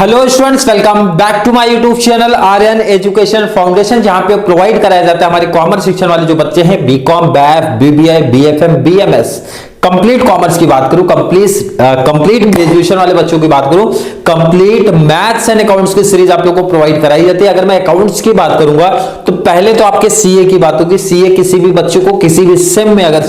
Hello students, welcome back to my YouTube channel Aryan education foundation, जहां पे provide कराया जाता है हमारे कॉमर्स सेक्शन वाले जो बच्चे हैं BCom, BAF, BBA, BFM, BMS, complete commerce की बात करूं, कंप्लीट ग्रेजुएशन वाले बच्चों की बात करूं, कंप्लीट मैथ्स एंड अकाउंट्स की सीरीज आप लोगों को प्रोवाइड कराई जाती है। अगर मैं अकाउंट्स की बात करूंगा तो पहले तो आपके सीए की बात होगी। सीए किसी भी बच्चे को किसी भी सेम में अगर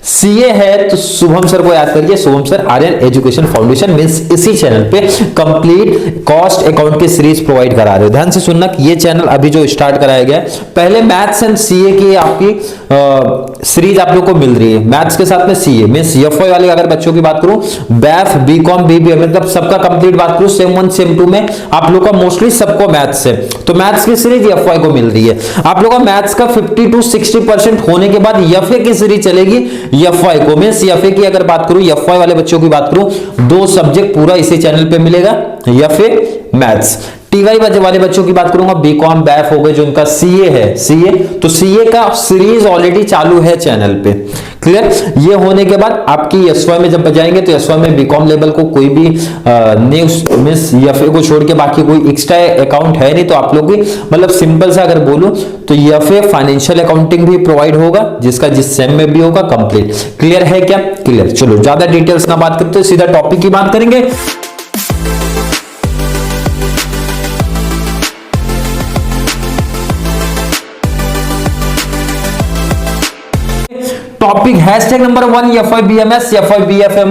सीए है तो शुभम सर को याद करिए। Shubham sir Aryan education foundation means इसी चैनल पे कंप्लीट कॉस्ट अकाउंट की सीरीज प्रोवाइड करा रहे हो। ध्यान से सुनना, ये चैनल अभी जो स्टार्ट कराया गया है, पहले मैथ्स एंड सीए की आपकी सीरीज आप लोग को मिल रही है। मैथ्स के साथ में सीए मींस एफवाई वाले अगर बच्चों की बात करूं, बैफ, बीकॉम, बीबीए, मतलब सबका कंप्लीट बात करूं, सेम 1 सेम 2 में आप लोग का मोस्टली सबको मैथ्स है, तो मैथ्स की सीरीज एफवाई को मिल रही है। आप लोग का मैथ्स का 50 to 60% होने के बाद एफए की सीरीज चलेगी। एफआई को मींस एफए की अगर बात करूं, एफआई वाले बच्चों की बात करूं, 2 सब्जेक्ट पूरा इसी चैनल पे मिलेगा, एफए, मैथ्स। टीवाई वाले बच्चों की बात करूंगा, बीकॉम, बैफ हो गए, जो उनका सीए है, सीए तो सीए का सीरीज ऑलरेडी चालू है चैनल पे। क्लियर? ये होने के बाद आपकी एसवाई में जब बजाएंगे तो एसवाई में बीकॉम लेवल को कोई भी न्यू मिस एफए को छोड़ के बाकी कोई एक्स्ट्रा अकाउंट है नहीं, तो आप लोग की मतलब सिंपल सा अगर बोलूं तो एफए फाइनेंशियल अकाउंटिंग भी प्रोवाइड होगा, जिसका जिस सेम में भी होगा कंप्लीट। क्लियर है क्या? क्लियर। चलो ज्यादा डिटेल्स ना बात करते, सीधा टॉपिक की बात करेंगे। Topic hashtag number 1 FI BMS, FI BFM,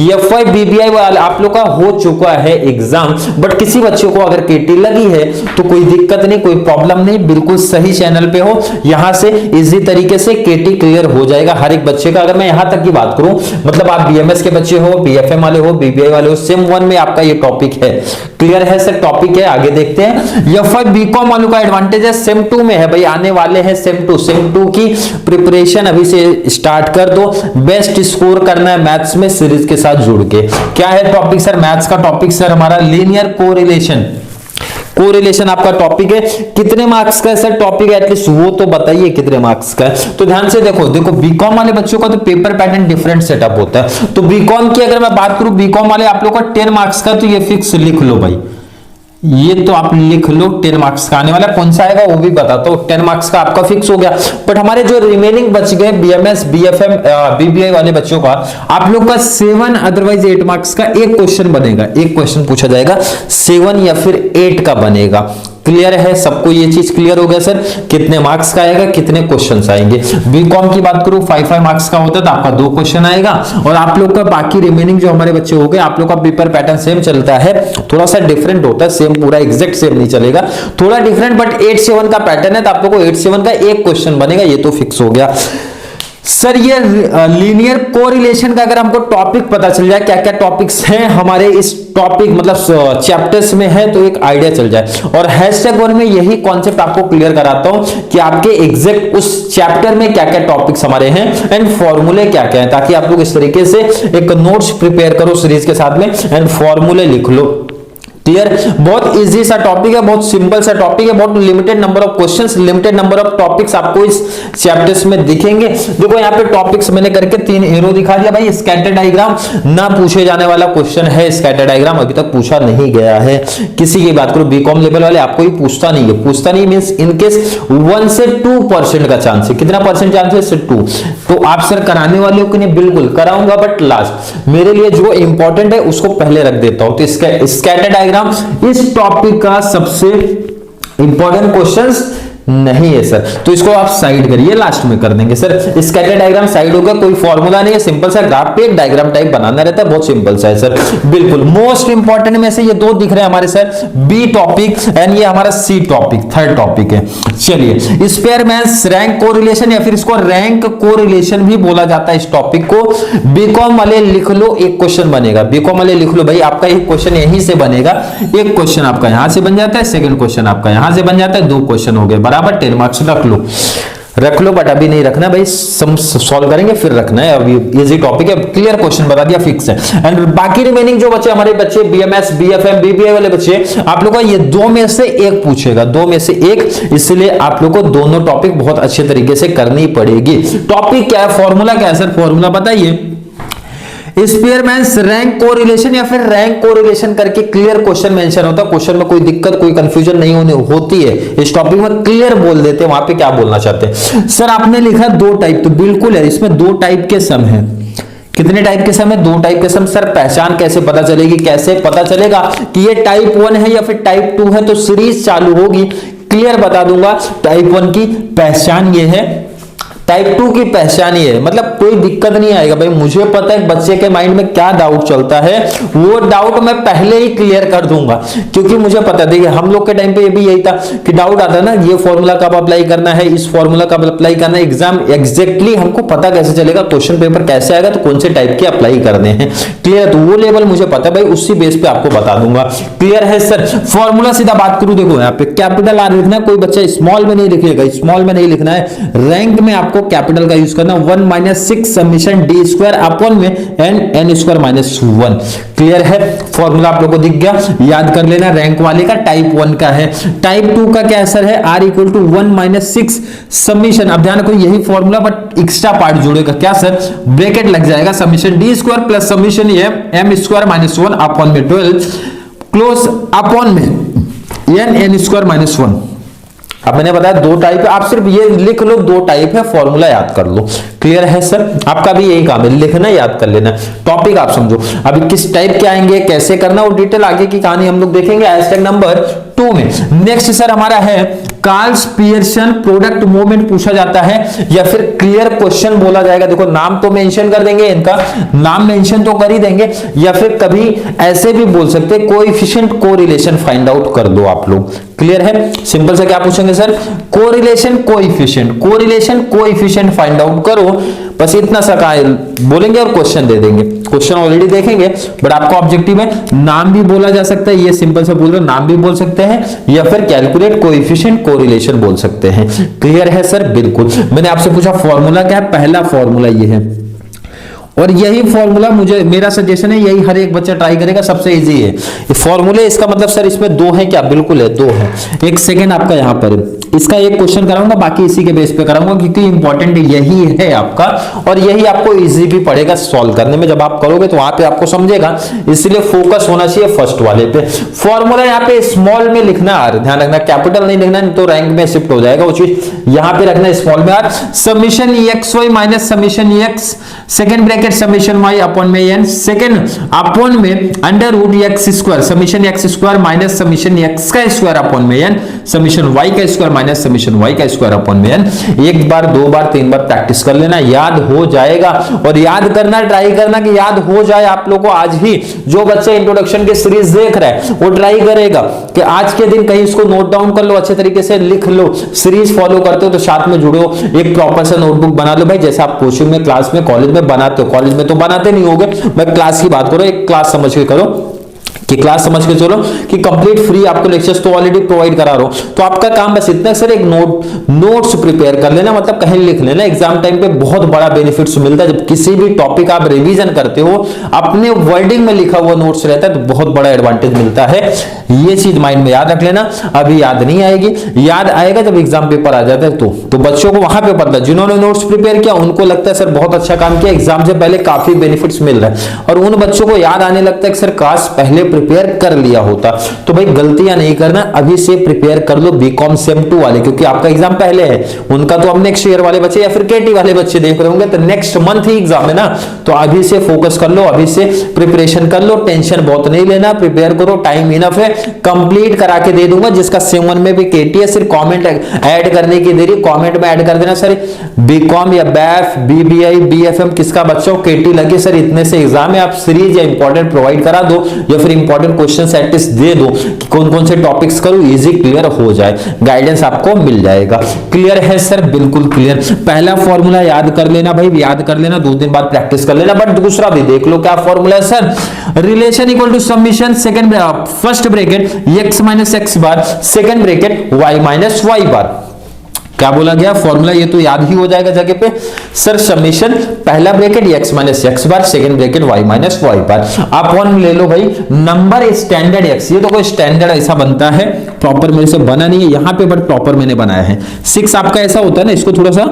FI BBI वाला आप लोग का हो चुका है एग्जाम। बट किसी बच्चे को अगर केटी लगी है तो कोई दिक्कत नहीं, कोई प्रॉब्लम नहीं, बिल्कुल सही चैनल पे हो, यहां से इजी तरीके से केटी क्लियर हो जाएगा हर एक बच्चे का। अगर मैं यहां तक की बात करूं, मतलब आप बीएमएस के बच्चे हो, बीएफएम वाले हो, बीबीआई वाले हो, सेम 1 में आपका ये टॉपिक है। क्लियर है सर? टॉपिक है, आगे देखते हैं। एफआई बीकॉम वालों का एडवांटेज है सेम 2 में है भाई, आने वाले हैं सेम 2 की प्रिपरेशन अभी से स्टार्ट कर दो। बेस्ट स्कोर करना है मैथ्स में सीरीज के साथ जुड़ के। क्या है टॉपिक सर? मैथ्स का टॉपिक सर हमारा लीनियर कोरिलेशन आपका टॉपिक है। कितने मार्क्स का है सर टॉपिक? एटलीस्ट वो तो बताइए कितने मार्क्स का है। तो ध्यान से देखो बीकॉम वाले बच्चों का तो पेपर पैटर्न डिफरेंट सेटअप होता है। तो बीकॉम की अगर मैं बात करूं, बीकॉम वाले आप लोग का 10 मार्क्स का, तो ये फिक्स लिख लो भाई, ये तो आप लिख लो 10 मार्क्स का आने वाला। कौन सा आएगा वो भी बताता हूं। 10 मार्क्स का आपका फिक्स हो गया। बट हमारे जो रिमेनिंग बच गए बीएमएस, बीएफएम, बीबीआई वाले बच्चों का, आप लोग का 7 अदरवाइज 8 मार्क्स का एक क्वेश्चन बनेगा, एक क्वेश्चन पूछा जाएगा, 7 या फिर 8 का बनेगा। क्लियर है सबको? ये चीज क्लियर हो गया सर? कितने मार्क्स का आएगा, कितने क्वेश्चंस आएंगे। बीकॉम की बात करूं 5 मार्क्स का होता है तो आपका 2 क्वेश्चन आएगा, और आप लोग का बाकी रिमेनिंग जो हमारे बच्चे हो गए, आप लोग का पेपर पैटर्न सेम चलता है, थोड़ा सा डिफरेंट होता है, सेम पूरा एग्जैक्ट सेम नहीं चलेगा, थोड़ा डिफरेंट, बट 8-7 का पैटर्न है, तो आप लोग को 8-7 का एक क्वेश्चन बनेगा, ये तो फिक्स हो गया। सर ये लीनियर कोरिलेशन का अगर हमको टॉपिक पता चल जाए, क्या क्या टॉपिक्स हैं हमारे इस टॉपिक मतलब चैप्टर्स में है, तो एक आइडिया चल जाए। और हैशटैग 1 में यही कॉन्सेप्ट आपको क्लियर कराता हूं कि आपके एग्जैक्ट उस चैप्टर में क्या क्या टॉपिक्स हमारे हैं एंड फॉर्मूले क्या क्या है, ताकि आप लोग इस तरीके से एक नोट्स प्रिपेयर करो सीरीज के साथ में एंड फॉर्मूले लिख लो। क्लियर? बहुत इजी सा टॉपिक है, बहुत सिंपल सा टॉपिक है, बहुत limited number of questions, limited number of topics आपको इस चैप्टर्स में दिखेंगे। देखो यहाँ पे टॉपिक्स मैंने करके 3 एरो दिखा दिया भाई। स्कैटर डायग्राम ना पूछे जाने वाला क्वेश्चन है, स्कैटर डायग्राम अभी तक पूछा नहीं गया है। किसी की बात करो बीकॉम लेवल वाले, आपको ही पूछता नहीं है, पूछता नहीं मींस इनकेस 1 से 2% का चांस है। कितना परसेंट चांस है? 2। तो आप सर कराने वाले हो कि नहीं? बिल्कुल कराऊंगा, बट लास्ट मेरे लिए जो इंपॉर्टेंट है उसको पहले रख देता हूं। तो स्कैटर डायग्राम इस टॉपिक का सबसे इंपॉर्टेंट क्वेश्चंस नहीं है सर, तो इसको आप साइड करिए, लास्ट में कर देंगे सर। स्कैटर डायग्राम साइड होगा, कोई फॉर्मूला नहीं है, सिंपल सा ग्राफ पे एक डायग्राम टाइप बनाना रहता है, बहुत सिंपल सा है सर। बिल्कुल मोस्ट इंपॉर्टेंट में से ये 2 दिख रहे हैं हमारे सर, बी टॉपिक एंड ये हमारा सी टॉपिक, थर्ड टॉपिक है। चलिए स्पेयरमैन्स रैंक कोरिलेशन या फिर इसको रैंक कोरिलेशन भी बोला जाता है इस टॉपिक को। बीकॉम वाले लिख लो, एक क्वेश्चन बनेगा। बीकॉम वाले लिख लो भाई, आपका एक क्वेश्चन यहीं से बनेगा, एक क्वेश्चन आपका यहां से बन जाता है, सेकंड क्वेश्चन आपका यहां से बन जाता है, 2 क्वेश्चन हो गए बराबर 10 मार्क्स रख लो, बट अभी नहीं रखना भाई, सॉल्व करेंगे फिर रखना है। अभी इजी टॉपिक है, क्लियर क्वेश्चन बता दिया, फिक्स है। एंड बाकी रिमेनिंग जो बच्चे हमारे बच्चे बीएमएस, बीएफएम, बीबीए वाले बच्चे, आप लोगों का ये 2 में से एक पूछेगा, 2 में से एक, इसलिए आप लोग को दोनों टॉपिक बहुत अच्छे तरीके से करनी पड़ेगी। टॉपिक क्या है, फॉर्मूला क्या है सर? फॉर्मूला बताइए। स्पीयरमैन्स रैंक कोरिलेशन या फिर रैंक कोरिलेशन करके क्लियर क्वेश्चन मेंशन होता है। क्वेश्चन में कोई दिक्कत कोई कंफ्यूजन नहीं होती है, इस टॉपिक में क्लियर बोल देते हैं वहां पे क्या बोलना चाहते हैं। सर आपने लिखा 2 टाइप, तो बिल्कुल है, इसमें 2 टाइप के सम है। कितने टाइप के सम है? 2 टाइप के सम। सर पहचान कैसे पता चलेगी, कैसे पता चलेगा कि ये टाइप 1 है या फिर टाइप 2 है? तो सीरीज चालू होगी, क्लियर बता दूंगा। टाइप 1 की पहचान ये है, टाइप 2 की पहचान ये है, मतलब कोई दिक्कत नहीं आएगा भाई। मुझे पता है बच्चे के माइंड में क्या डाउट चलता है, वो डाउट मैं पहले ही क्लियर कर दूंगा, क्योंकि मुझे पता है। देखिए हम लोग के टाइम पे ये भी यही था कि डाउट आता ना, ये फॉर्मूला कब अप्लाई करना है, इस फॉर्मूला कब अप्लाई करना है। एग्जाम एग्जैक्टली हमको पता कैसे चलेगा, क्वेश्चन पेपर कैसे आएगा, तो कौन से टाइप के अप्लाई करने हैं, क्लियर। तो वो लेवल मुझे पता है भाई, उसी बेस पे आपको बता दूंगा, क्लियर है सर। फॉर्मूला सीधा बात करूं, देखो यहाँ पे कैपिटल आर लिखना है, कोई बच्चा स्मॉल में नहीं लिखेगा, स्मॉल में नहीं लिखना है। रैंक में आपको कैपिटल का यूज करना, 1 - 6 समेशन डी स्क्वायर अपॉन में एन स्क्वायर -1, क्लियर है। फॉर्मूला आप लोगों को दिख गया, याद कर लेना। रैंक वाले का टाइप 1 का है, टाइप 2 का क्या असर है, r = 1 - 6 समेशन। अब ध्यान रखो यही फॉर्मूला बट एक्स्ट्रा पार्ट जुड़ेगा, क्या सर, ब्रैकेट लग जाएगा, summation d square plus summation m square -1 upon में 12 क्लोज अपॉन में एन स्क्वायर -1। अब मैंने बताया 2 टाइप है, आप सिर्फ ये लिख लो 2 टाइप है, फॉर्मूला याद कर लो, क्लियर है सर। आपका भी यही काम है, लिखना याद कर लेना, टॉपिक आप समझो। अभी किस टाइप के आएंगे, कैसे करना, और डिटेल आगे की कहानी हम लोग देखेंगे हैशटैग नंबर 2 में। नेक्स्ट सर हमारा है कार्ल्स पियर्सन प्रोडक्ट मूवमेंट पूछा जाता है या फिर क्लियर क्वेश्चन बोला जाएगा। देखो नाम तो मेंशन कर देंगे, इनका नाम मेंशन तो कर ही देंगे, या फिर कभी ऐसे भी बोल सकते हैं कोएफिशिएंट कोरिलेशन फाइंड आउट कर दो आप लोग, क्लियर है। सिंपल से क्या पूछेंगे sir, correlation coefficient find out करो, बस इतना सा बोलेंगे और क्वेश्चन दे देंगे। क्वेश्चन ऑलरेडी देखेंगे बट आपका ऑब्जेक्टिव है, नाम भी बोला जा सकता है, ये सिंपल से बोल रहे हो, नाम भी बोल सकते हैं, या फिर कैलकुलेट कोएफिशिएंट कोरिलेशन बोल सकते हैं, क्लियर है सर। बिल्कुल, मैंने आपसे पूछा फॉर्मूला क्या है, पहला फॉर्मूला ये है, और यही फॉर्मूला मुझे, मेरा सजेशन है यही हर एक बच्चा ट्राई करेगा, सबसे इजी है ये फॉर्मूले। इसका मतलब सर इसमें 2 है क्या, बिल्कुल है 2 है। एक सेकंड आपका यहाँ पर इसका एक क्वेश्चन कराऊंगा, बाकी इसी के बेस पे कराऊंगा, क्योंकि इंपॉर्टेंट यही है आपका, और यही आपको इजी भी पड़ेगा सॉल्व करने में। जब आप करोगे तो वहां पे आपको समझेगा, इसलिए फोकस होना चाहिए फर्स्ट वाले पे। फॉर्मूला यहाँ पे स्मॉल में लिखना, ध्यान रखना कैपिटल नहीं लिखना, तो रैंक में शिफ्ट हो जाएगा वो चीज। यहाँ पे रखना स्मॉल में, summation x y minus summation x second bracket summation y upon में n सेकंड अपॉन में under root x square summation x square minus summation x का स्क्वायर अपॉन में n समेशन y का स्क्वायर माइनस समेशन y का square upon में n। एक बार 2 बार 3 बार practice कर लेना, याद हो जाएगा। और याद करना, ट्राई करना कि याद हो जाए आप लोगों को आज ही। जो बच्चे इंट्रोडक्शन की सीरीज देख रहे हैं वो ट्राई करेगा कि आज के दिन कहीं इसको नोट डाउन कर लो, अच्छे तरीके से लिख लो। सीरीज फॉलो करते हो तो साथ में जुड़ो, एक प्रॉपर सा नोटबुक बना लो भाई, जैसे आप कोचिंग में, क्लास में, कॉलेज में बनाते हो। कॉलेज में तो बनाते नहीं होगे, मैं क्लास की बात करो, एक क्लास समझ के करो कि क्लास समझ के चलो कि कंप्लीट फ्री आपको लेक्चर्स तो ऑलरेडी प्रोवाइड करा रहा हूं। तो आपका काम बस इतना सर, एक नोट्स प्रिपेयर कर लेना, मतलब कहीं लिख लेना। एग्जाम टाइम पे बहुत बड़ा बेनिफिट्स मिलता है, जब किसी भी टॉपिक आप रिवीजन करते हो, अपने वर्डिंग में लिखा हुआ नोट्स रहता है तो बहुत बड़ा एडवांटेज मिलता है। ये चीज माइंड में याद रख लेना। अभी याद नहीं आएगी, याद आएगा जब एग्जाम पेपर आ जाता है तो बच्चों को वहां पे पता है, जिन्होंने नोट्स प्रिपेयर किया उनको लगता है सर बहुत अच्छा काम किया, एग्जाम से पहले काफी बेनिफिट्स मिल रहा है। और उन बच्चों को याद आने लगता है कि सर काश पहले प्रिपेयर कर लिया होता। तो भाई गलतियां नहीं करना, अभी से प्रिपेयर कर लो बीकॉम सेम 2 वाले, क्योंकि आपका एग्जाम पहले है, उनका तो अब नेक्स्ट ईयर वाले बच्चे या फिर केटी वाले बच्चे देख रहे होंगे, तो नेक्स्ट मंथ ही एग्जाम है ना। तो अभी से फोकस कर लो, अभी से प्रिपरेशन कर लो, टेंशन बहुत नहीं लेना, प्रिपेयर करो, टाइम इनफ है। कंप्लीट करा के दे दूंगा, जिसका सेम 1 में भी केटी है, सिर्फ कमेंट ऐड करने की देरी, कमेंट में ऐड कर देना सर बीकॉम या बैफ बीबीआई बीएफएम किसका बच्चों केटी लगे सर, इतने से एग्जाम है, आप सीरीज या इंपॉर्टेंट प्रोवाइड करा दो, या फिर इंपॉर्टेंट क्वेश्चन एटलीस्ट दे दो कि कौन कौन से टॉपिक्स करूं, इजी क्लियर हो जाए, गाइडेंस आपको मिल जाएगा। क्लियर है सर, बिल्कुल क्लियर। पहला फॉर्मूला याद कर लेना भाई, याद कर लेना, 2 दिन बाद प्रैक्टिस कर लेना। बट दूसरा भी देख लो, क्या फॉर्मूला है sir, relation equal to summation second first bracket x minus x bar second bracket y minus y bar. क्या बोला गया फॉर्मूला, ये तो याद ही हो जाएगा जगह पे सर, समेशन पहला bracket x minus x bar second bracket y minus y bar. आप वन ले लो भाई, नंबर स्टैंडर्ड x, ये तो कोई स्टैंडर्ड ऐसा बनता है, प्रॉपर मेरे से बना नहीं है यहाँ पे, बट प्रॉपर मैंने बनाया है। 6 आपका ऐसा होता है ना, इसको थोड़ा सा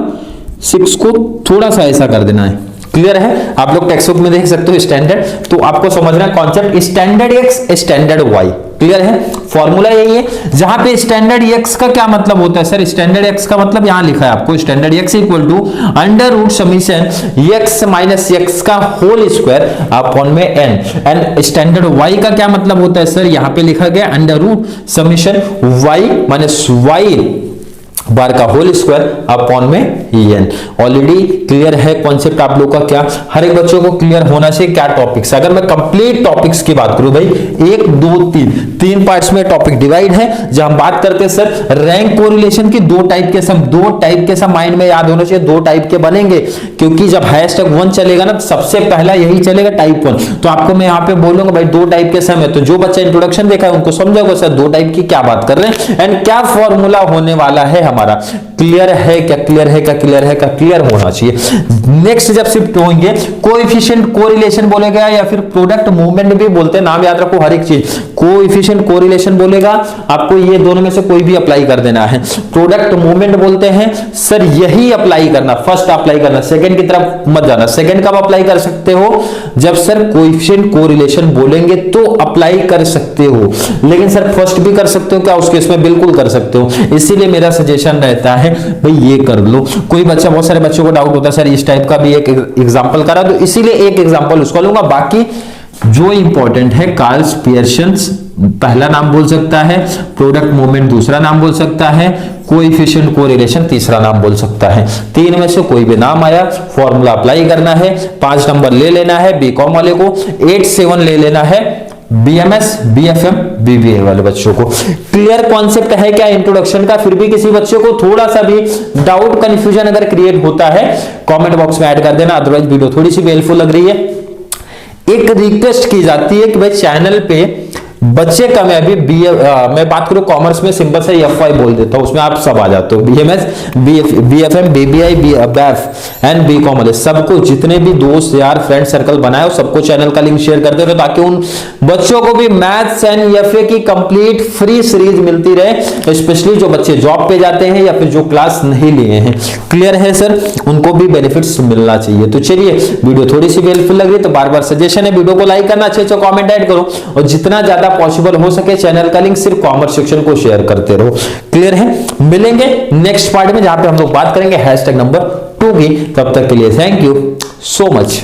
6 को थोड़ा सा ऐसा कर देना है, क्लियर है? आप लोग टेक्स्ट बुक में देख सकते हो स्टैंडर्ड, तो आपको समझना concept standard x standard y. Clear है? फॉर्मूला यही है। जहां पे स्टैंडर्ड एक्स का क्या मतलब होता है सर? स्टैंडर्ड एक्स का मतलब यहां लिखा है आपको, standard x equal to under root summation x minus x का होल स्क्वायर अपॉन में एन। एंड स्टैंडर्ड वाई का क्या मतलब होता है सर? यहां पे लिखा गया under root summation y minus y bar का होल स्क्वायर अपॉन में एन। ऑलरेडी क्लियर है कॉन्सेप्ट आप लोग का? क्या हर एक बच्चों को क्लियर होना चाहिए क्या टॉपिक्स। अगर मैं कंप्लीट टॉपिक्स की बात करूं भाई, 1 2 3 तीन पार्ट्स में टॉपिक डिवाइड है, जहां हम बात करते हैं सर रैंक कोरिलेशन की। दो टाइप के सम माइंड में याद होना चाहिए, 2 टाइप के बनेंगे, क्योंकि जब #1 चलेगा ना सबसे पहला यही चलेगा टाइप 1। तो आपको मैं यहां पे बोलूंगा भाई 2 टाइप के सम है, तो जो बच्चा इंट्रोडक्शन देखा है उनको समझोगे सर 2 टाइप की क्या बात कर रहे हैं एंड क्या फॉर्मूला होने वाला है हमारा। क्लियर है क्या? क्लियर है क्या? क्लियर है क्या? क्लियर होना चाहिए। नेक्स्ट जब शिफ्ट होंगे, कोएफिशिएंट कोरिलेशन बोलेगा या फिर प्रोडक्ट मूवमेंट भी बोलते हैं, नाम याद रखो हर एक चीज। कोएफिशिएंट कोरिलेशन बोलेगा, आपको ये दोनों में से कोई भी अप्लाई कर देना है। प्रोडक्ट मूवमेंट बोलते हैं सर यही अप्लाई करना, फर्स्ट अप्लाई करना, सेकंड की तरफ मत जाना। सेकंड कब अप्लाई कर सकते हो? जब सर कोएफिशिएंट कोरिलेशन बोलेंगे तो अप्लाई कर सकते हो, लेकिन सर फर्स्ट भी कर सकते हो क्या? उस केस में बिल्कुल कर सकते हो। इसीलिए मेरा सजेशन रहता है भाई ये कर लो। कोई बच्चा, बहुत सारे बच्चों को डाउट होता है सर इस टाइप का भी एक एग्जांपल करा, तो इसीलिए एक एग्जांपल उसको लूंगा। बाकी जो इंपॉर्टेंट है कार्ल पियर्सन्स पहला नाम बोल सकता है, प्रोडक्ट मूवमेंट दूसरा नाम बोल सकता है, कोएफिशिएंट कोरिलेशन तीसरा नाम बोल सकता है। 3 में से कोई भी नाम आया, फॉर्मूला अप्लाई करना है, 5 नंबर ले लेना है बीकॉम वाले को, 8 7 ले लेना है बीएमएस बीएफएम बीबीए वाले बच्चों को। क्लियर कॉन्सेप्ट है क्या इंट्रोडक्शन का? फिर भी किसी बच्चे को थोड़ा सा भी डाउट कंफ्यूजन अगर क्रिएट होता है कमेंट बॉक्स में ऐड कर देना, अदरवाइज वीडियो थोड़ी सी हेल्पफुल लग रही है। एक रिक्वेस्ट की जाती है कि भाई चैनल पे बच्चे कम है अभी मैं बात करूं कॉमर्स में सिंपल से एफवाई बोल देता हूं, उसमें आप सब आ जाते हो, BMS BFM BBI BF and BCom वाले सबको, जितने भी दोस्त यार फ्रेंड सर्कल बनाए सबको चैनल का लिंक शेयर करते रहो, ताकि उन बच्चों को भी मैथ्स एंड एफए की कंप्लीट फ्री सीरीज मिलती रहे, स्पेशली जो बच्चे जॉब पे जाते हैं या फिर जो क्लास नहीं लिए हैं। क्लियर है सर? उनको भी बेनिफिट्स मिलना चाहिए। तो चलिए वीडियो थोड़ी सी हेल्पफुल लग रही है तो बार बार सजेशन है वीडियो को लाइक करना, अच्छे कमेंट ऐड करो और जितना ज्यादा पॉसिबल हो सके चैनल का लिंक सिर्फ कॉमर्स सेक्शन को शेयर करते रहो। क्लियर है? मिलेंगे नेक्स्ट पार्ट में जहां पे हम लोग बात करेंगे #2 की। तब तक के लिए थैंक यू सो मच।